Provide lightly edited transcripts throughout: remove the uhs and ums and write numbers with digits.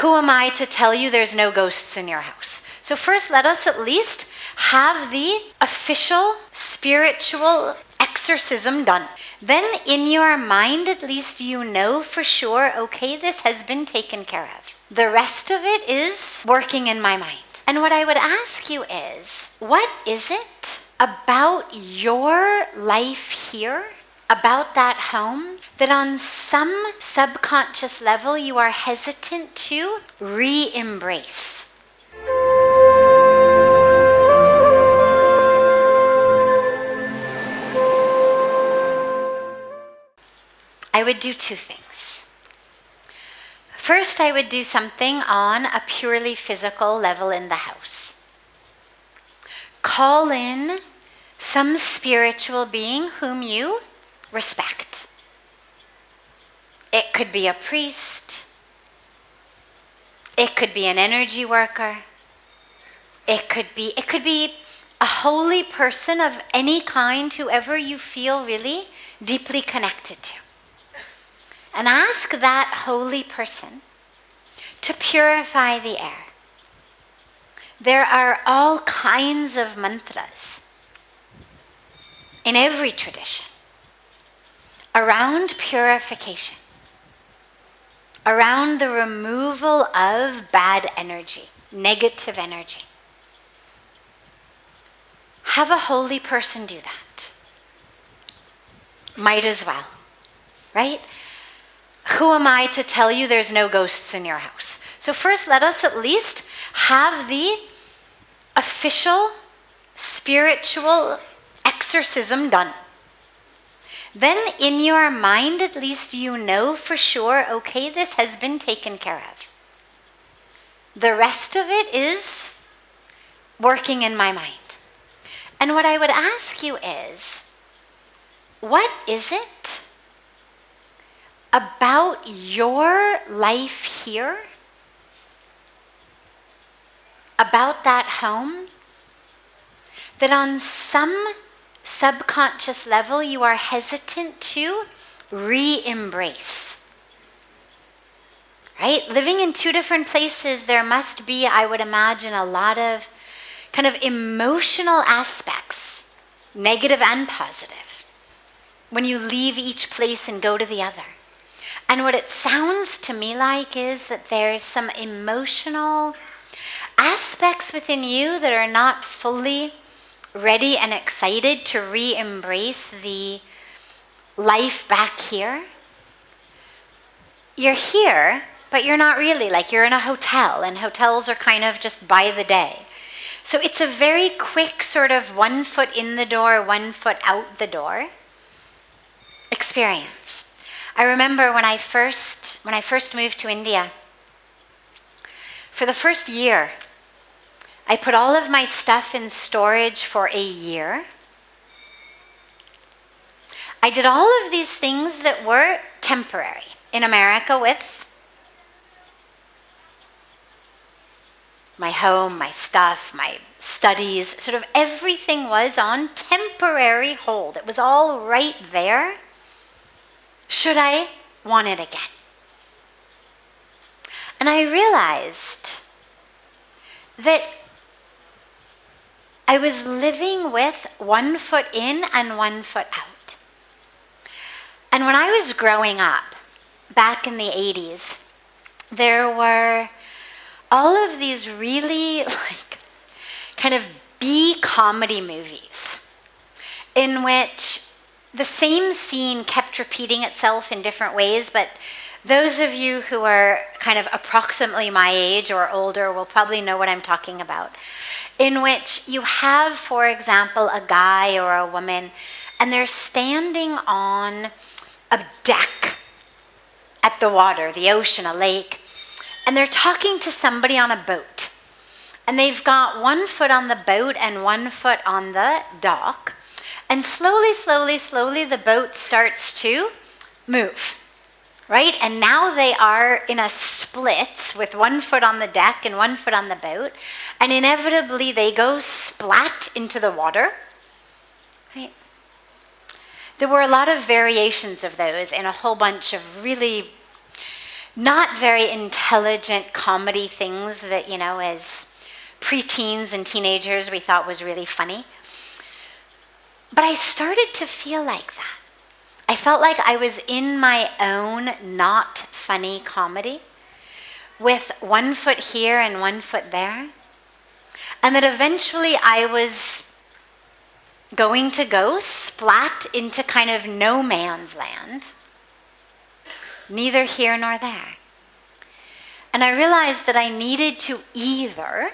Who am I to tell you there's no ghosts in your house? So first, let us at least have the official spiritual exorcism done. Then in your mind, at least you know for sure, okay, this has been taken care of. The rest of it is working in my mind. And what I would ask you is, what is it about your life here, about that home, that on some subconscious level you are hesitant to re-embrace? I would do two things. First, I would do something on a purely physical level in the house. Call in some spiritual being whom you respect. It could be a priest. It could be an energy worker. It could be a holy person of any kind, whoever you feel really deeply connected to. And ask that holy person to purify the air. There are all kinds of mantras in every tradition around purification, around the removal of bad energy, negative energy. Have a holy person do that. Might as well, right? Who am I to tell you there's no ghosts in your house? So first, let us at least have the official spiritual exorcism done. Then in your mind, at least you know for sure, okay, this has been taken care of. The rest of it is working in my mind. And what I would ask you is, what is it about your life here, about that home, that on some subconscious level you are hesitant to re-embrace? Right? Living in two different places, there must be, I would imagine, a lot of kind of emotional aspects, negative and positive, when you leave each place and go to the other. And what it sounds to me like is that there's some emotional aspects within you that are not fully ready and excited to re-embrace the life back here. You're here, but you're not really. Like, you're in a hotel, and hotels are kind of just by the day. So it's a very quick sort of 1 foot in the door, 1 foot out the door experience. I remember when I first moved to India, for the first year, I put all of my stuff in storage for a year. I did all of these things that were temporary in America with my home, my stuff, my studies, sort of everything was on temporary hold. It was all right there. Should I want it again? And I realized that I was living with 1 foot in and 1 foot out. And when I was growing up, back in the 80s, there were all of these really kind of B comedy movies in which the same scene kept repeating itself in different ways, but those of you who are kind of approximately my age or older will probably know what I'm talking about, in which you have, for example, a guy or a woman, and they're standing on a deck at the water, the ocean, a lake, and they're talking to somebody on a boat. And they've got 1 foot on the boat and 1 foot on the dock. And slowly, slowly, slowly, the boat starts to move, right? And now they are in a split with 1 foot on the deck and 1 foot on the boat. And inevitably, they go splat into the water, right? There were a lot of variations of those in a whole bunch of really not very intelligent comedy things that, as preteens and teenagers we thought was really funny. But I started to feel like that. I felt like I was in my own not funny comedy with one foot here and one foot there. And that eventually I was going to go splat into kind of no man's land, neither here nor there. And I realized that I needed to either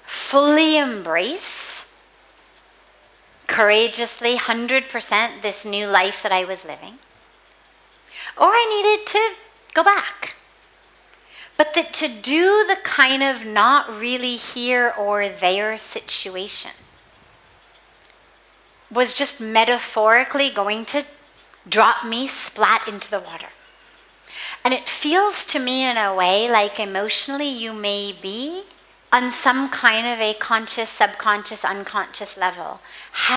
fully embrace, courageously, 100% this new life that I was living, or I needed to go back. But that to do the kind of not really here or there situation was just metaphorically going to drop me splat into the water. And it feels to me in a way like emotionally you may be on some kind of a conscious, subconscious, unconscious level,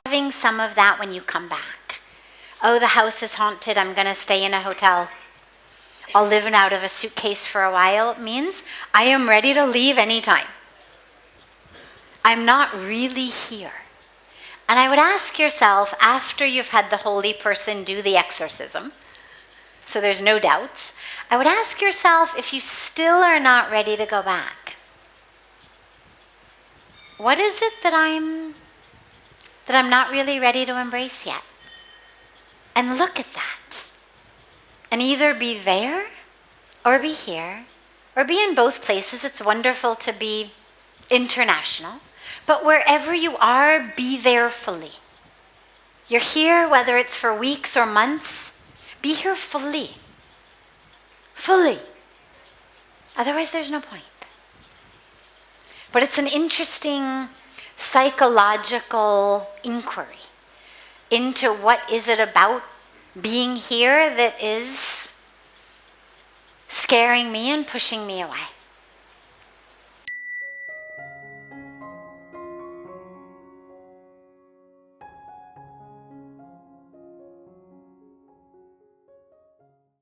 having some of that when you come back. Oh, the house is haunted, I'm going to stay in a hotel. I'll live out of a suitcase for a while. It means I am ready to leave anytime. I'm not really here. And I would ask yourself, after you've had the holy person do the exorcism, so there's no doubts, I would ask yourself, if you still are not ready to go back, what is it that I'm not really ready to embrace yet? And look at that. And either be there or be here or be in both places. It's wonderful to be international. But wherever you are, be there fully. You're here, whether it's for weeks or months, be here fully. Fully. Otherwise, there's no point. But it's an interesting psychological inquiry into what is it about being here that is scaring me and pushing me away.